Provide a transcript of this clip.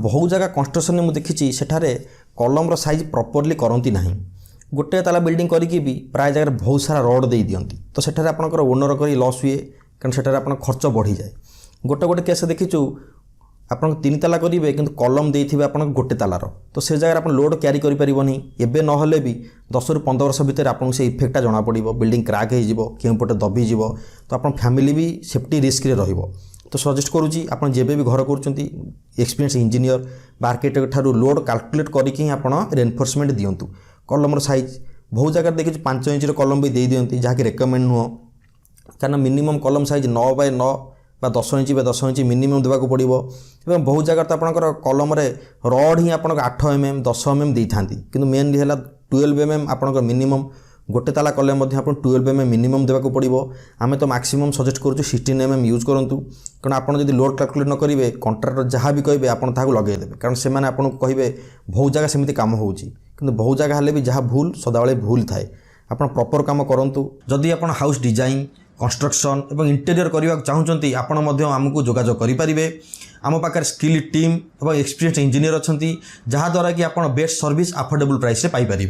बहुत जगह कंस्ट्रक्शन मुझे देखी सेठारे कलम साइज प्रॉपर्ली करती ना गोटे ताला बिल्डिंग करी भी प्राय जगह बहुत सारा रड दे दिंती तो सेठारे आपंकर ओनर कर लॉस हुए कारण सेठारे आप खर्च बढ़ी जाए। गोटे गोटे केस देखीचु आप 3 ताला करेंगे कि कलम देते आप गोटे तालार तो से जगह आप लोड क्यारी करें एवं ना भी 10 ରୁ 15 वर्ष भितर आपको से इफेक्टा जना पड़ बिल्डिंग क्राक होपटे दबीज तो आप फैमिली भी सेफ्टी रिस्क रहिबो। तो सजेस्ट करुँची आप जेबे भी घर कर एक्सपीरियंस इंजीनियर बा आर्किटेक्ट ठारू लोड कैलकुलेट करके आप रेनफोर्समेंट दिंतु। कलम साइज बहुत जगह देखिए 5 इंच कलम भी दे दिंती जहाँकि रेकमेंड नुह कारण मिनिमम कलम साइज 9 बाय 9 बा 10 इंच बा 10 इंच मिनिमम देवाक पड़ो। बहुत जगह तो आपंकर कलम रड ही आप 8 mm 10 mm दे था कि मेनली है 12 mm आपंकर मिनिमम गोटे ताला कले आप 12 mm मिनिमम देवाक पड़ो। आम तो मैक्सिमम सजेस्ट करूँ 16 mm यूज करूँ कारण आपड़ जब लोड कैलकुलेट न करेंगे कंट्राक्टर जहाँ भी कहे आप लगेदेवे कारण से आपको कहे बहुत जगह सेमती कम हो बहुत जगह हेल्ले भी जहाँ भूल सदाबले भूल थाए आप प्रॉपर काम करूँ। जदि आप हाउस डिजाइन कंस्ट्रक्शन और इंटीरियर करने चाहते आमको जोगाजोग करेंगे। आम पाखे स्किल टीम और एक्सपीरियंस इंजीनियर अच्छा जहाँद्वारा कि आप best service affordable price Piper.